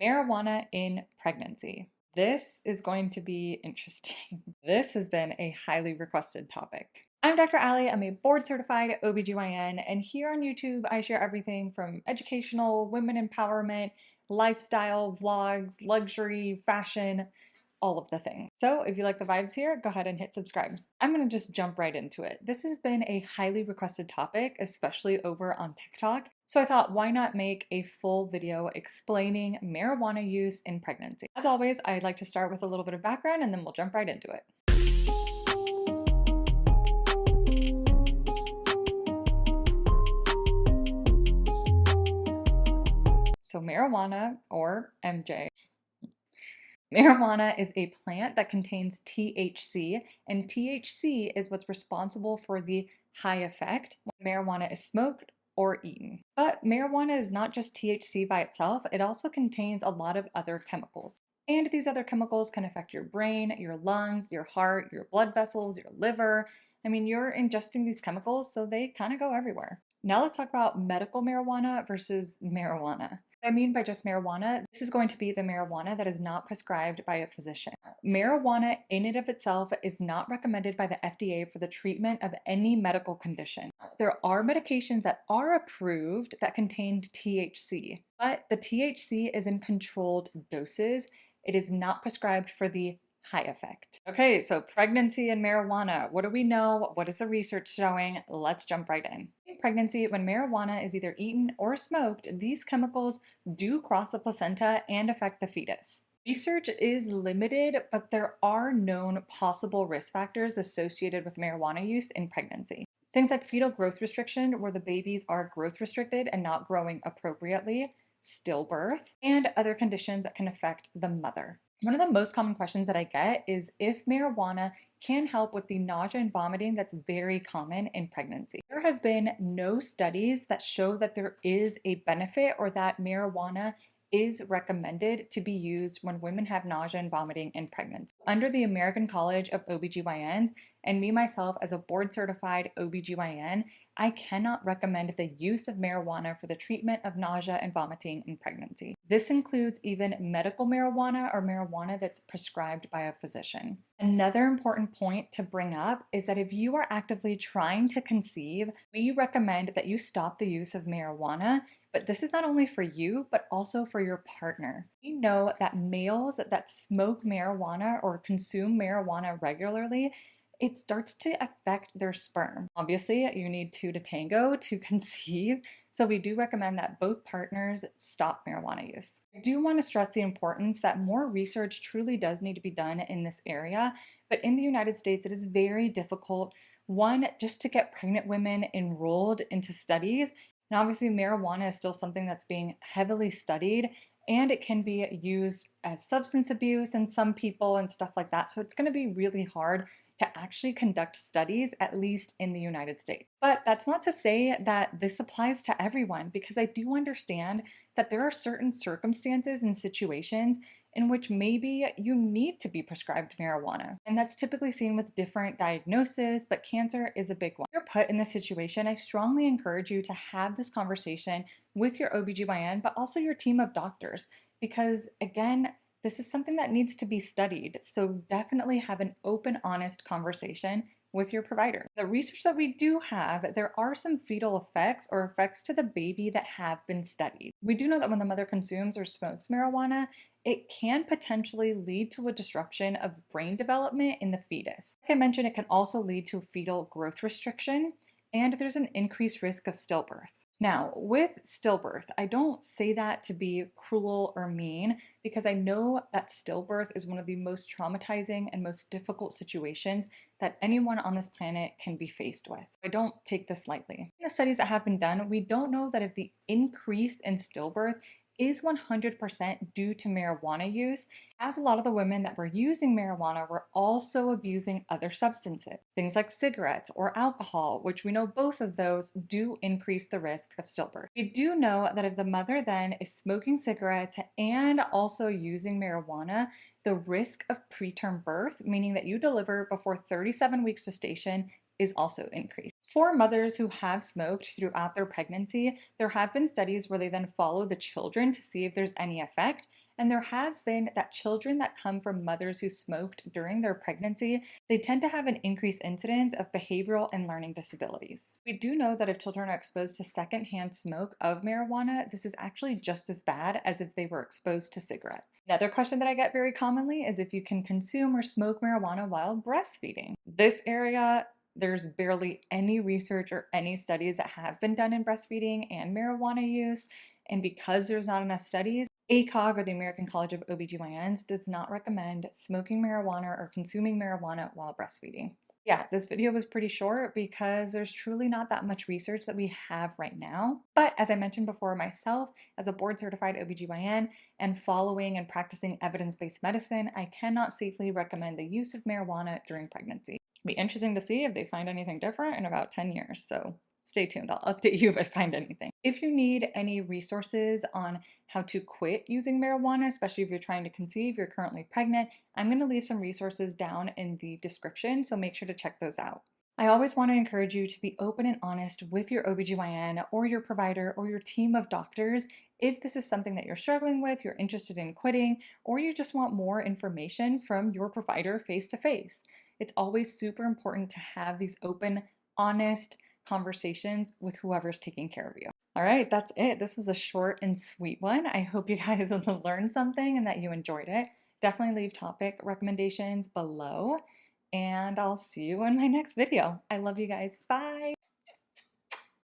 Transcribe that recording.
Marijuana in pregnancy. This is going to be interesting. This has been a highly requested topic. I'm Dr. Ali. I'm a board certified OBGYN, and here on YouTube, I share everything from educational, women empowerment, lifestyle, vlogs, luxury, fashion, all of the things. So if you like the vibes here, go ahead and hit subscribe. I'm gonna just jump right into it. This has been a highly requested topic, especially over on TikTok. So I thought, why not make a full video explaining marijuana use in pregnancy? As always, I'd like to start with a little bit of background and then we'll jump right into it. So marijuana, or MJ, marijuana is a plant that contains THC, and THC is what's responsible for the high effect when marijuana is smoked or eaten. But marijuana is not just THC by itself, it also contains a lot of other chemicals. And these other chemicals can affect your brain, your lungs, your heart, your blood vessels, your liver. I mean, you're ingesting these chemicals, so they kind of go everywhere. Now let's talk about medical marijuana versus marijuana. What I mean by just marijuana, this is going to be the marijuana that is not prescribed by a physician. Marijuana in and of itself is not recommended by the FDA for the treatment of any medical condition. There are medications that are approved that contain THC, but the THC is in controlled doses. It is not prescribed for the high effect. Okay, so pregnancy and marijuana. What do we know? What is the research showing? Let's jump right in. In pregnancy, when marijuana is either eaten or smoked, these chemicals do cross the placenta and affect the fetus. Research is limited, but there are known possible risk factors associated with marijuana use in pregnancy. Things like fetal growth restriction, where the babies are growth restricted and not growing appropriately, stillbirth, and other conditions that can affect the mother. One of the most common questions that I get is if marijuana can help with the nausea and vomiting that's very common in pregnancy. There have been no studies that show that there is a benefit or that marijuana is recommended to be used when women have nausea and vomiting in pregnancy. Under the American College of OBGYNs, and me myself as a board certified OBGYN, I cannot recommend the use of marijuana for the treatment of nausea and vomiting in pregnancy. This includes even medical marijuana or marijuana that's prescribed by a physician. Another important point to bring up is that if you are actively trying to conceive, we recommend that you stop the use of marijuana. But this is not only for you, but also for your partner. We know that males that smoke marijuana or consume marijuana regularly, it starts to affect their sperm. Obviously, you need two to tango to conceive, so we do recommend that both partners stop marijuana use. I do want to stress the importance that more research truly does need to be done in this area, but in the United States, it is very difficult, one, just to get pregnant women enrolled into studies. And obviously, marijuana is still something that's being heavily studied, and it can be used as substance abuse in some people and stuff like that. So it's going to be really hard to actually conduct studies, at least in the United States. But that's not to say that this applies to everyone, because I do understand that there are certain circumstances and situations in which maybe you need to be prescribed marijuana. And that's typically seen with different diagnoses, but cancer is a big one. If you're put in this situation, I strongly encourage you to have this conversation with your OBGYN, but also your team of doctors, because again, this is something that needs to be studied. So definitely have an open, honest conversation with your provider. The research that we do have, there are some fetal effects or effects to the baby that have been studied. We do know that when the mother consumes or smokes marijuana, it can potentially lead to a disruption of brain development in the fetus. Like I mentioned, it can also lead to fetal growth restriction, and there's an increased risk of stillbirth. Now, with stillbirth, I don't say that to be cruel or mean, because I know that stillbirth is one of the most traumatizing and most difficult situations that anyone on this planet can be faced with. I don't take this lightly. In the studies that have been done, we don't know that if the increase in stillbirth is 100% due to marijuana use, as a lot of the women that were using marijuana were also abusing other substances, things like cigarettes or alcohol, which we know both of those do increase the risk of stillbirth. We do know that if the mother then is smoking cigarettes and also using marijuana, the risk of preterm birth, meaning that you deliver before 37 weeks gestation, is also increased. For mothers who have smoked throughout their pregnancy, there have been studies where they then follow the children to see if there's any effect. And there has been that children that come from mothers who smoked during their pregnancy, they tend to have an increased incidence of behavioral and learning disabilities. We do know that if children are exposed to secondhand smoke of marijuana, this is actually just as bad as if they were exposed to cigarettes. Another question that I get very commonly is if you can consume or smoke marijuana while breastfeeding. This area, there's barely any research or any studies that have been done in breastfeeding and marijuana use. And because there's not enough studies, ACOG, or the American College of OBGYNs, does not recommend smoking marijuana or consuming marijuana while breastfeeding. Yeah, this video was pretty short because there's truly not that much research that we have right now. But as I mentioned before, myself, as a board certified OBGYN and following and practicing evidence-based medicine, I cannot safely recommend the use of marijuana during pregnancy. It'll be interesting to see if they find anything different in about 10 years. So stay tuned. I'll update you if I find anything. If you need any resources on how to quit using marijuana, especially if you're trying to conceive, you're currently pregnant, I'm going to leave some resources down in the description, so make sure to check those out. I always want to encourage you to be open and honest with your OBGYN or your provider or your team of doctors if this is something that you're struggling with, you're interested in quitting, or you just want more information from your provider face to face. It's always super important to have these open, honest conversations with whoever's taking care of you. All right, that's it. This was a short and sweet one. I hope you guys learned something and that you enjoyed it. Definitely leave topic recommendations below, and I'll see you in my next video. I love you guys. Bye.